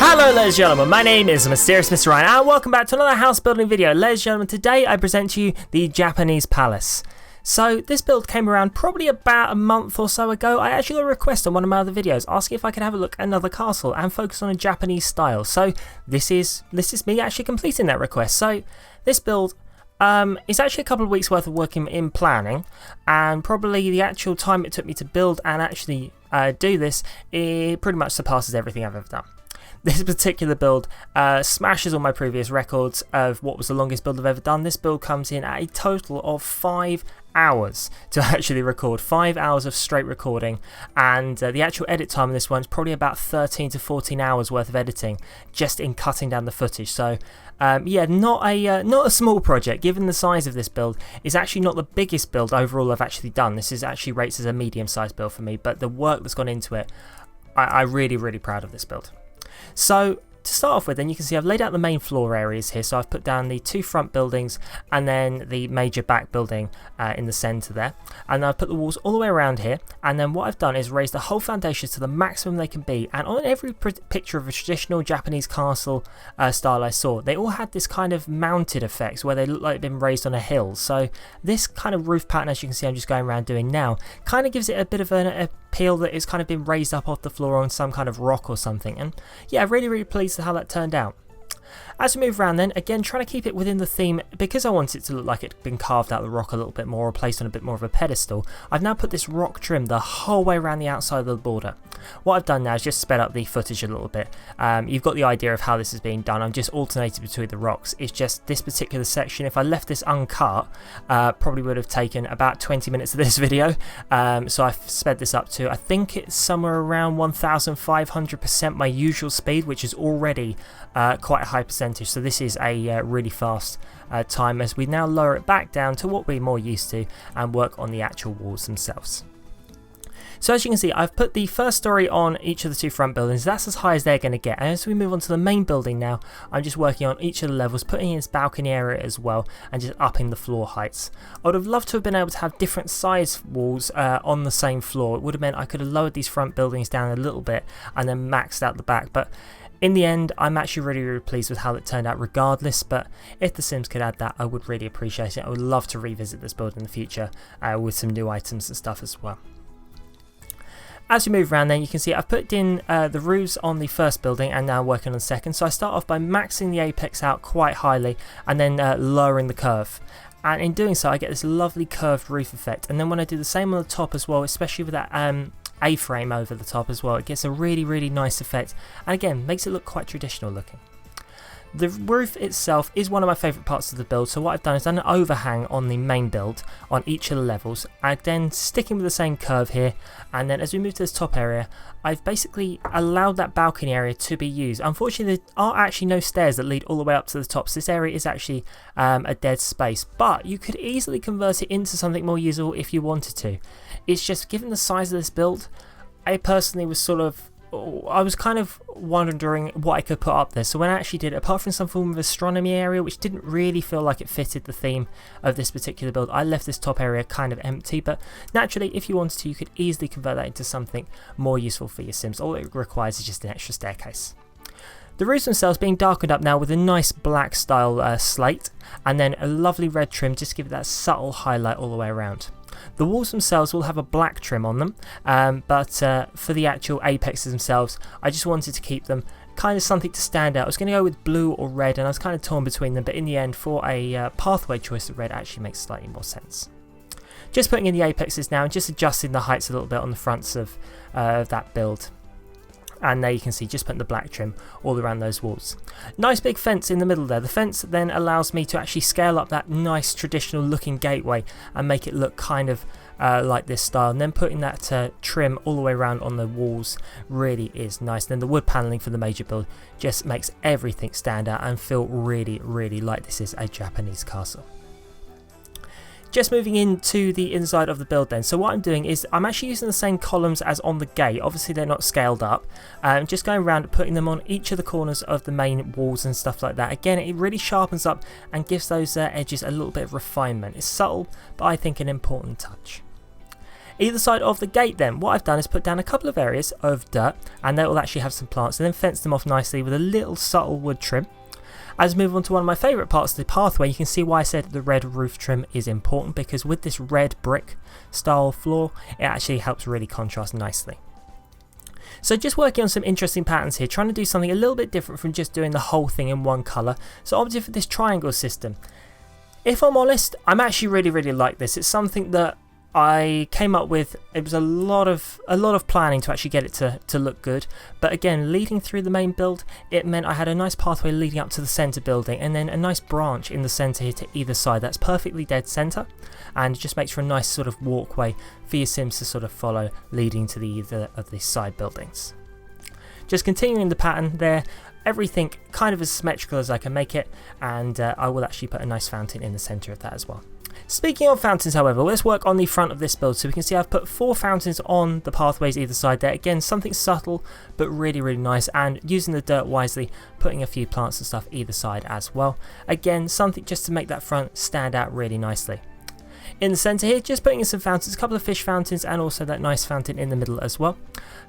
Hello ladies and gentlemen, my name is Mysterious Mr. Ryan and welcome back to another house building video. Ladies and gentlemen, today I present to you the Japanese palace. So this build came around probably about a month or so ago. I actually got a request on one of my other videos asking if I could have a look at another castle and focus on a Japanese style. So this is me actually completing that request. So this build it's actually a couple of weeks worth of work in planning, and probably the actual time it took me to build and actually do this, it pretty much surpasses everything I've ever done. This particular build smashes all my previous records of what was the longest build I've ever done. This build comes in at a total of 5 hours to actually record, 5 hours of straight recording, and the actual edit time on this one is probably about 13 to 14 hours worth of editing just in cutting down the footage. So yeah, not a small project. Given the size of this build, it's actually not the biggest build overall I've actually done. This is actually rates as a medium-sized build for me, but the work that's gone into it, I'm really proud of this build. So to start off with, then you can see I've laid out the main floor areas here. So I've put down the two front buildings and then the major back building in the centre there, and I've put the walls all the way around here. And then what I've done is raised the whole foundations to the maximum they can be, and on every picture of a traditional Japanese castle style I saw, they all had this kind of mounted effects where they look like they've been raised on a hill. So this kind of roof pattern, as you can see I'm just going around doing now, kind of gives it a bit of an appeal that it's kind of been raised up off the floor on some kind of rock or something. And yeah, really pleased with how that turned out. As we move around then, again trying to keep it within the theme, because I want it to look like it's been carved out of the rock a little bit more or placed on a bit more of a pedestal, I've now put this rock trim the whole way around the outside of the border. What I've done now is just sped up the footage a little bit. You've got the idea of how this is being done. I'm just alternating between the rocks. It's just this particular section, if I left this uncut, probably would have taken about 20 minutes of this video. So I've sped this up to, I think it's somewhere around 1500% my usual speed, which is already quite a high percentage. So this is a really fast time as we now lower it back down to what we're more used to and work on the actual walls themselves. So as you can see, I've put the first story on each of the two front buildings. That's as high as they're going to get. And as we move on to the main building now, I'm just working on each of the levels, putting in its balcony area as well, and just upping the floor heights. I would have loved to have been able to have different size walls on the same floor. It would have meant I could have lowered these front buildings down a little bit and then maxed out the back. But in the end, I'm actually really pleased with how it turned out regardless, but if The Sims could add that, I would really appreciate it. I would love to revisit this build in the future with some new items and stuff as well. As we move around then, you can see I've put in the roofs on the first building and now working on the second. So I start off by maxing the apex out quite highly and then lowering the curve. And in doing so, I get this lovely curved roof effect. And then when I do the same on the top as well, especially with that A-frame over the top as well, it gets a really nice effect. And again, makes it look quite traditional looking. The roof itself is one of my favourite parts of the build, so what I've done is done an overhang on the main build on each of the levels, and then sticking with the same curve here, and then as we move to this top area, I've basically allowed that balcony area to be used. Unfortunately, there are actually no stairs that lead all the way up to the top, so this area is actually a dead space, but you could easily convert it into something more usable if you wanted to. It's just, given the size of this build, I personally was I was kind of wondering what I could put up there. So when I actually did it, apart from some form of astronomy area, which didn't really feel like it fitted the theme of this particular build, I left this top area kind of empty. But naturally, if you wanted to, you could easily convert that into something more useful for your Sims. All it requires is just an extra staircase. The roofs themselves being darkened up now with a nice black style slate, and then a lovely red trim just to give it that subtle highlight all the way around. The walls themselves will have a black trim on them, but for the actual apexes themselves, I just wanted to keep them kind of something to stand out. I was going to go with blue or red, and I was kind of torn between them, but in the end, for a pathway choice, the red actually makes slightly more sense. Just putting in the apexes now and just adjusting the heights a little bit on the fronts of that build. And there you can see just putting the black trim all around those walls. Nice big fence in the middle there. The fence then allows me to actually scale up that nice traditional looking gateway and make it look kind of like this style. And then putting that trim all the way around on the walls really is nice. And then the wood paneling for the major build just makes everything stand out and feel really like this is a Japanese castle. Just moving into the inside of the build then, so what I'm doing is I'm actually using the same columns as on the gate. Obviously they're not scaled up, just going around putting them on each of the corners of the main walls and stuff like that. Again, it really sharpens up and gives those edges a little bit of refinement. It's subtle, but I think an important touch. Either side of the gate then, what I've done is put down a couple of areas of dirt, and they will actually have some plants, and then fence them off nicely with a little subtle wood trim. As we move on to one of my favourite parts of the pathway, you can see why I said the red roof trim is important, because with this red brick style floor, it actually helps really contrast nicely. So just working on some interesting patterns here, trying to do something a little bit different from just doing the whole thing in one colour. So opted for this triangle system. If I'm honest, I'm actually really like this. It's something that I came up with. It was a lot of planning to actually get it to look good, but again, leading through the main build, it meant I had a nice pathway leading up to the centre building, and then a nice branch in the centre here to either side. That's perfectly dead centre, and it just makes for a nice sort of walkway for your Sims to sort of follow, leading to either of these side buildings. Just continuing the pattern there, everything kind of as symmetrical as I can make it, and I will actually put a nice fountain in the centre of that as well. Speaking of fountains, however, let's work on the front of this build. So we can see I've put 4 fountains on the pathways either side there. Again, something subtle but really nice, and using the dirt wisely, putting a few plants and stuff either side as well. Again, something just to make that front stand out really nicely. In the centre here, just putting in some fountains, a couple of fish fountains, and also that nice fountain in the middle as well.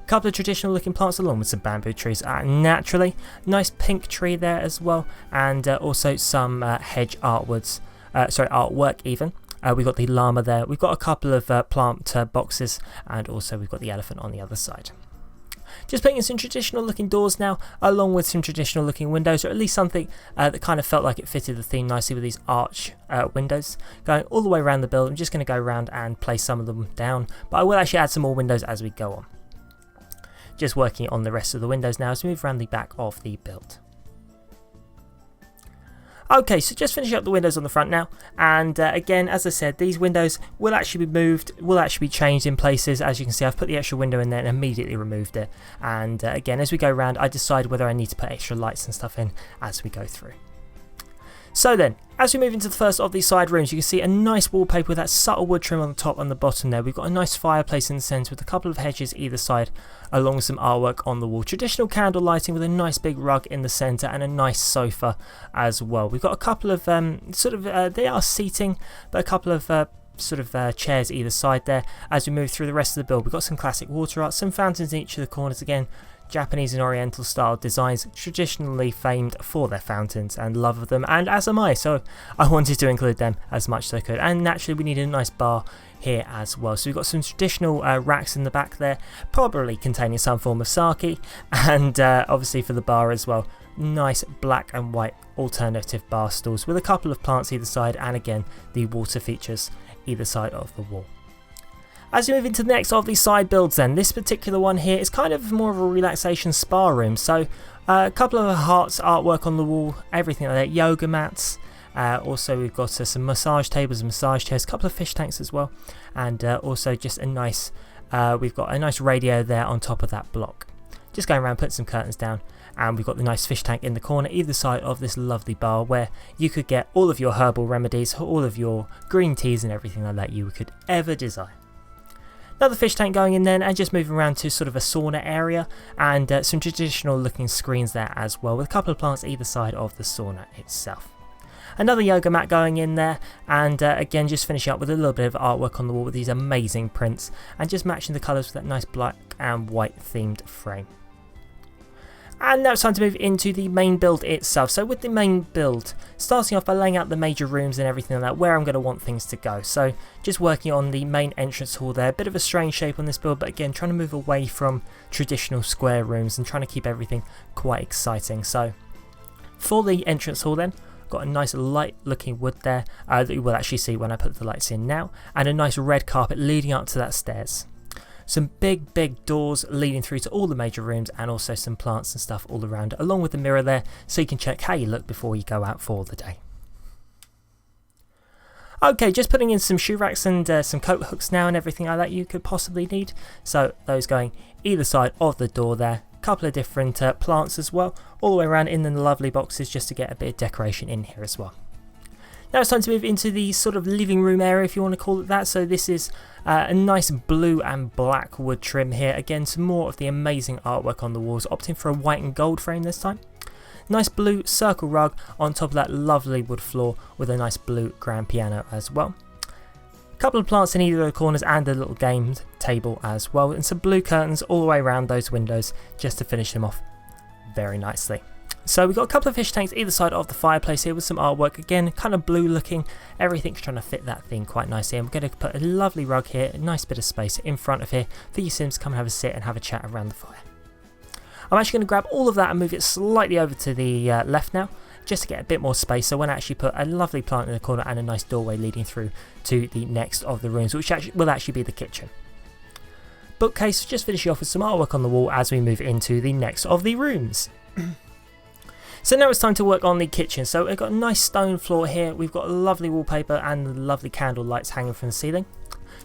A couple of traditional looking plants along with some bamboo trees naturally. Nice pink tree there as well, and also some hedge artwork even. We've got the llama there, we've got a couple of plant boxes, and also we've got the elephant on the other side. Just putting in some traditional looking doors now, along with some traditional looking windows, or at least something that kind of felt like it fitted the theme nicely with these arch windows. Going all the way around the build. I'm just going to go around and place some of them down, but I will actually add some more windows as we go on. Just working on the rest of the windows now as we move around the back of the build. Okay, so just finishing up the windows on the front now, and again, as I said, these windows will actually be moved, will actually be changed in places. As you can see, I've put the extra window in there and immediately removed it, and again, as we go around, I decide whether I need to put extra lights and stuff in as we go through. So then, as we move into the first of these side rooms, you can see a nice wallpaper with that subtle wood trim on the top and the bottom there. We've got a nice fireplace in the centre with a couple of hedges either side, along with some artwork on the wall. Traditional candle lighting with a nice big rug in the centre and a nice sofa as well. We've got a couple of they are seating, but a couple of chairs either side there. As we move through the rest of the build, we've got some classic water art, some fountains in each of the corners again. Japanese and Oriental style designs, traditionally famed for their fountains and love of them, and as am I, so I wanted to include them as much as I could. And naturally we needed a nice bar here as well, so we've got some traditional racks in the back there, probably containing some form of sake, and obviously for the bar as well, nice black and white alternative bar stools with a couple of plants either side, and again the water features either side of the wall. As we move into the next of these side builds then, this particular one here is kind of more of a relaxation spa room. So a couple of hearts artwork on the wall, everything like that, yoga mats. Also we've got some massage tables and massage chairs, a couple of fish tanks as well. And also just a nice, we've got a nice radio there on top of that block. Just going around, putting some curtains down. And we've got the nice fish tank in the corner either side of this lovely bar where you could get all of your herbal remedies, all of your green teas and everything like that you could ever desire. Another fish tank going in then, and just moving around to sort of a sauna area, and some traditional looking screens there as well with a couple of plants either side of the sauna itself. Another yoga mat going in there, and again just finishing up with a little bit of artwork on the wall with these amazing prints, and just matching the colours with that nice black and white themed frame. And now it's time to move into the main build itself. So with the main build, starting off by laying out the major rooms and everything like that, where I'm going to want things to go. So just working on the main entrance hall there, a bit of a strange shape on this build, but again trying to move away from traditional square rooms and trying to keep everything quite exciting. So for the entrance hall then, got a nice light looking wood there that you will actually see when I put the lights in now, and a nice red carpet leading up to that stairs. Some big doors leading through to all the major rooms, and also some plants and stuff all around, along with the mirror there so you can check how you look before you go out for the day. Okay, just putting in some shoe racks and some coat hooks now and everything like that you could possibly need. So those going either side of the door there. A couple of different plants as well, all the way around in the lovely boxes just to get a bit of decoration in here as well. Now it's time to move into the sort of living room area, if you want to call it that. So this is a nice blue and black wood trim here. Again, some more of the amazing artwork on the walls, opting for a white and gold frame this time. Nice blue circle rug on top of that lovely wood floor with a nice blue grand piano as well. couple of plants in either of the corners and a little game table as well, and some blue curtains all the way around those windows just to finish them off very nicely. So we've got a couple of fish tanks either side of the fireplace here with some artwork, again kind of blue looking, everything's trying to fit that theme quite nicely, and we're going to put a lovely rug here, a nice bit of space in front of here for your Sims to come and have a sit and have a chat around the fire. I'm actually going to grab all of that and move it slightly over to the left now, just to get a bit more space, so when I actually put a lovely plant in the corner and a nice doorway leading through to the next of the rooms, which will actually be the kitchen. Bookcase, just finishing off with some artwork on the wall as we move into the next of the rooms. So now it's time to work on the kitchen. So we've got a nice stone floor here, we've got lovely wallpaper and lovely candle lights hanging from the ceiling.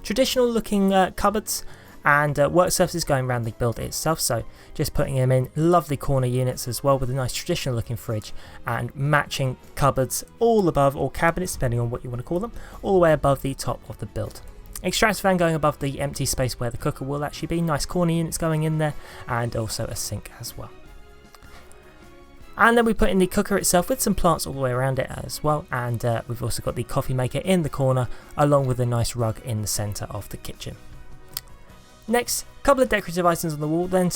Traditional looking cupboards and work surfaces going around the build itself, so just putting them in lovely corner units as well with a nice traditional looking fridge and matching cupboards all above, or cabinets depending on what you want to call them, all the way above the top of the build. Extractor fan going above the empty space where the cooker will actually be, nice corner units going in there, and also a sink as well. And then we put in the cooker itself with some plants all the way around it as well, and we've also got the coffee maker in the corner along with a nice rug in the centre of the kitchen. Next, a couple of decorative items on the wall then,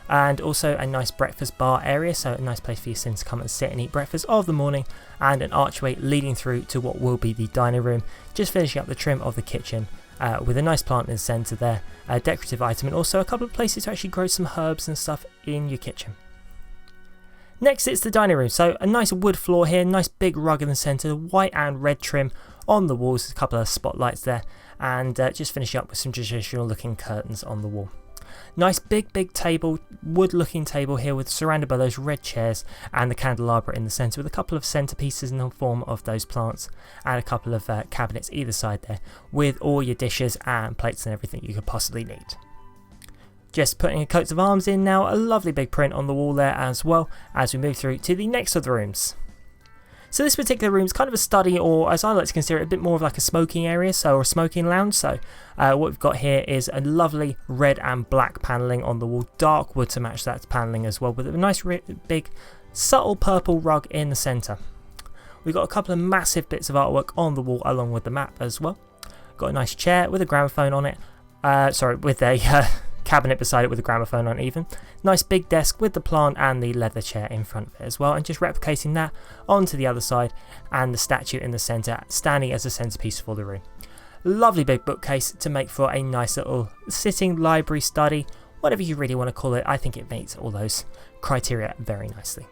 and also a nice breakfast bar area, so a nice place for your Sims to come and sit and eat breakfast of the morning, and an archway leading through to what will be the dining room, just finishing up the trim of the kitchen with a nice plant in the centre there, a decorative item, and also a couple of places to actually grow some herbs and stuff in your kitchen. Next it's the dining room, so a nice wood floor here, nice big rug in the centre, white and red trim on the walls, a couple of spotlights there, and just finishing up with some traditional looking curtains on the wall. Nice big table, wood looking table here with surrounded by those red chairs and the candelabra in the centre with a couple of centrepieces in the form of those plants and a couple of cabinets either side there with all your dishes and plates and everything you could possibly need. Just putting a coat of arms in now, a lovely big print on the wall there as well as we move through to the next of the rooms. So this particular room is kind of a study, or as I like to consider it, a bit more of like a smoking area, or a smoking lounge. So what we've got here is a lovely red and black panelling on the wall, dark wood to match that panelling as well, with a nice big subtle purple rug in the centre. We've got a couple of massive bits of artwork on the wall along with the map as well. Got a nice chair with a gramophone on it, with a cabinet beside it with a gramophone on it even. Nice big desk with the plant and the leather chair in front of it as well, and just replicating that onto the other side, and the statue in the centre standing as a centrepiece for the room. Lovely big bookcase to make for a nice little sitting library study, whatever you really want to call it. I think it meets all those criteria very nicely.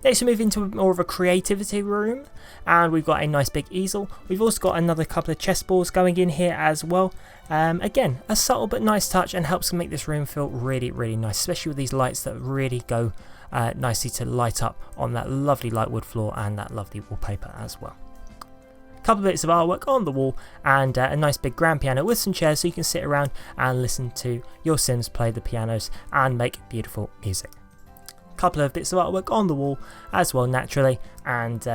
Next we move into more of a creativity room, and we've got a nice big easel. We've also got another couple of chessboards going in here as well. Again, a subtle but nice touch, and helps make this room feel really nice, especially with these lights that really go nicely to light up on that lovely light wood floor and that lovely wallpaper as well. Couple of bits of artwork on the wall, and a nice big grand piano with some chairs so you can sit around and listen to your Sims play the pianos and make beautiful music. Couple of bits of artwork on the wall as well naturally, and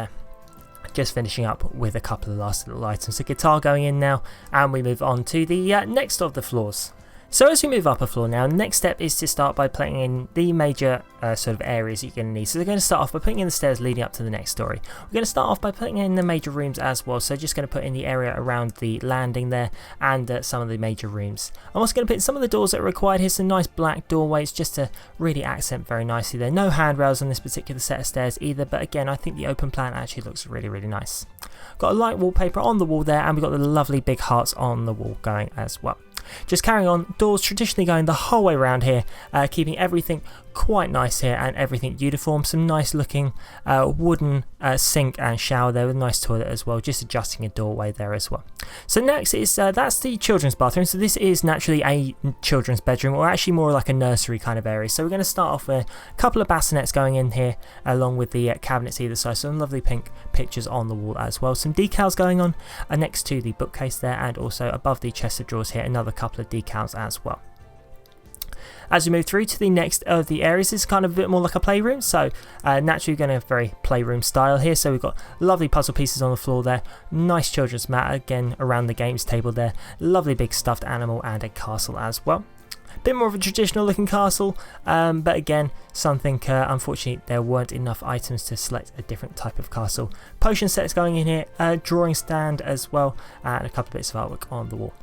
just finishing up with a couple of last little items. A guitar going in now, and we move on to the next of the floors. So as we move up a floor now, next step is to start by putting in the major sort of areas you're going to need. So we're going to start off by putting in the stairs leading up to the next story. We're going to start off by putting in the major rooms as well. So just going to put in the area around the landing there, and some of the major rooms. I'm also going to put in some of the doors that are required here, some nice black doorways just to really accent very nicely there. No handrails on this particular set of stairs either, but again I think the open plan actually looks really nice. Got a light wallpaper on the wall there, and we've got the lovely big hearts on the wall going as well. Just carrying on, doors traditionally going the whole way around here, keeping everything quite nice here and everything uniform. Some nice looking wooden sink and shower there with a nice toilet as well, just adjusting a doorway there as well. So next is that's the children's bathroom. So this is naturally a children's bedroom, or actually more like a nursery kind of area. So we're going to start off with a couple of bassinets going in here along with the cabinets either side. Some lovely pink pictures on the wall as well. Some decals going on next to the bookcase there, and also above the chest of drawers here another couple of decals as well. As we move through to the next of the areas, this is kind of a bit more like a playroom, so naturally we're going to have very playroom style here. So we've got lovely puzzle pieces on the floor there, nice children's mat again around the games table there, lovely big stuffed animal and a castle as well. Bit more of a traditional looking castle, but again, something, unfortunately, there weren't enough items to select a different type of castle. Potion sets going in here, a drawing stand as well, and a couple of bits of artwork on the wall.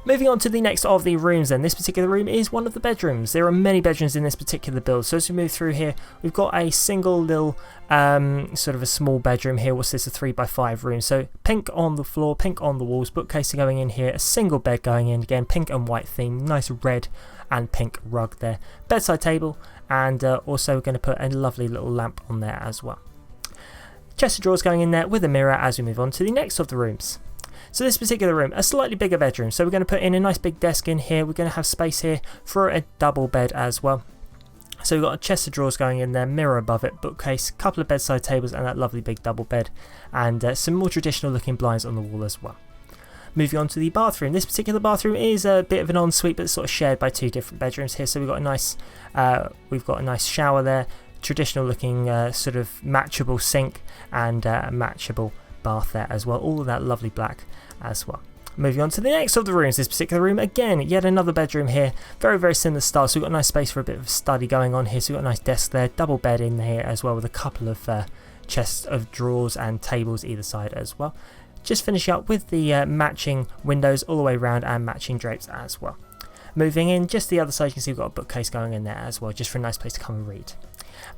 Moving on to the next of the rooms then, this particular room is one of the bedrooms. There are many bedrooms in this particular build, so as we move through here, we've got a single little, sort of a small bedroom here. What's this, a 3x5 room? So pink on the floor, pink on the walls, bookcase going in here, a single bed going in, again, pink and white theme, nice red and pink rug there. Bedside table, and also we're going to put a lovely little lamp on there as well. Chest of drawers going in there with a mirror as we move on to the next of the rooms. So this particular room, a slightly bigger bedroom, so we're going to put in a nice big desk in here. We're going to have space here for a double bed as well. So we've got a chest of drawers going in there, mirror above it, bookcase, couple of bedside tables and that lovely big double bed, and some more traditional looking blinds on the wall as well. Moving on to the bathroom. This particular bathroom is a bit of an ensuite, but it's sort of shared by two different bedrooms here. So we've got a nice shower there, traditional looking sort of matchable sink, and a matchable bath there as well. All of that lovely black as well. Moving on to the next of the rooms. This particular room, again, yet another bedroom here. Very, very similar style. So we've got a nice space for a bit of study going on here. So we've got a nice desk there, double bed in here as well, with a couple of chests of drawers and tables either side as well. Just finish up with the matching windows all the way around and matching drapes as well. Moving in just the other side, you can see we've got a bookcase going in there as well, just for a nice place to come and read.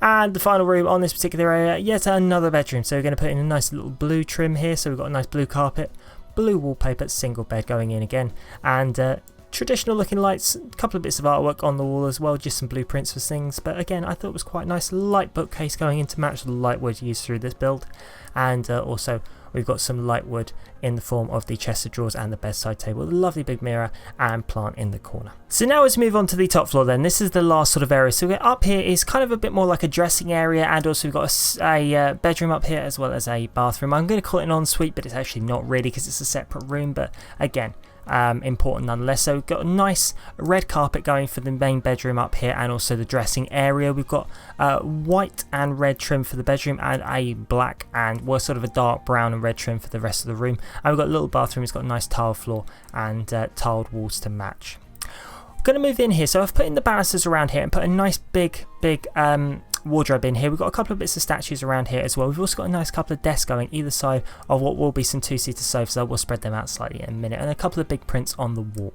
And the final room on this particular area, yet another bedroom. So we're going to put in a nice little blue trim here. So we've got a nice blue carpet, blue wallpaper, single bed going in again, and traditional looking lights, a couple of bits of artwork on the wall as well, just some blueprints for things. But again, I thought it was quite nice. Light bookcase going in to match the light wood used through this build, and also we've got some light wood in the form of the chest of drawers and the bedside table, a lovely big mirror and plant in the corner. So now as we move on to the top floor then, this is the last sort of area. So up here is kind of a bit more like a dressing area, and also we've got a bedroom up here as well as a bathroom. I'm going to call it an ensuite, but it's actually not really because it's a separate room, but again, important nonetheless. So we've got a nice red carpet going for the main bedroom up here, and also the dressing area. We've got white and red trim for the bedroom, and a black and sort of a dark brown and red trim for the rest of the room. And we've got a little bathroom. It's got a nice tile floor and tiled walls to match. Going to move in here, so I've put in the balusters around here and put a nice big wardrobe in here. We've got a couple of bits of statues around here as well. We've also got a nice couple of desks going either side of what will be some two-seater sofas. I will spread them out slightly in a minute, and a couple of big prints on the wall.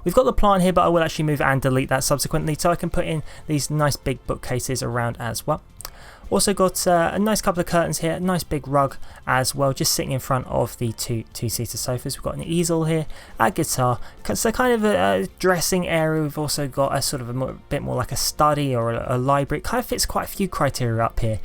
We've got the plant here, but I will actually move and delete that subsequently, so I can put in these nice big bookcases around as well. Also got a nice couple of curtains here, a nice big rug as well, just sitting in front of the two-seater sofas. We've got an easel here, a guitar, so kind of a dressing area. We've also got a sort of a bit more like a study or a library. It kind of fits quite a few criteria up here,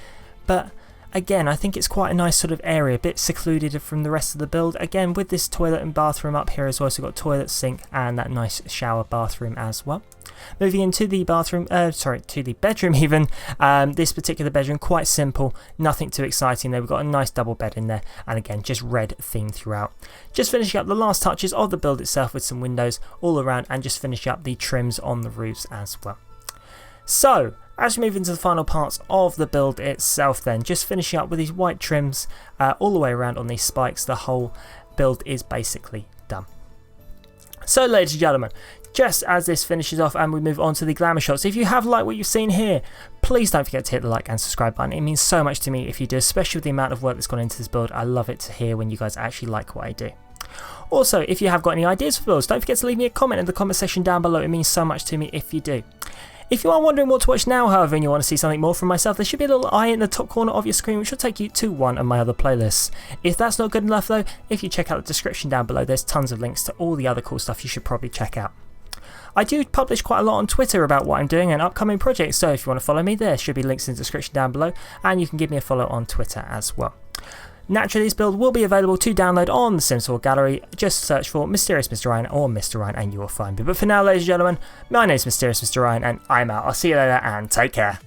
but again, I think it's quite a nice sort of area, a bit secluded from the rest of the build. Again, with this toilet and bathroom up here as well, so we've got toilet, sink, and that nice shower bathroom as well. Moving into the bathroom, to the bedroom even, this particular bedroom, quite simple, nothing too exciting there. We've got a nice double bed in there, and again, just red theme throughout. Just finishing up the last touches of the build itself with some windows all around, and just finish up the trims on the roofs as well. So, as we move into the final parts of the build itself then, just finishing up with these white trims all the way around on these spikes, the whole build is basically done. So ladies and gentlemen, just as this finishes off and we move on to the glamour shots, if you have liked what you've seen here, please don't forget to hit the like and subscribe button. It means so much to me if you do, especially with the amount of work that's gone into this build. I love it to hear when you guys actually like what I do. Also, if you have got any ideas for builds, don't forget to leave me a comment in the comment section down below. It means so much to me if you do. If you are wondering what to watch now, however, and you want to see something more from myself, there should be a little eye in the top corner of your screen which will take you to one of my other playlists. If that's not good enough though, if you check out the description down below, there's tons of links to all the other cool stuff you should probably check out. I do publish quite a lot on Twitter about what I'm doing and upcoming projects, so if you want to follow me, there should be links in the description down below, and you can give me a follow on Twitter as well. Naturally, this build will be available to download on the Sims 4 Gallery. Just search for Mysterious Mr. Ryan or Mr. Ryan and you will find me. But for now, ladies and gentlemen, my name is Mysterious Mr. Ryan and I'm out. I'll see you later and take care.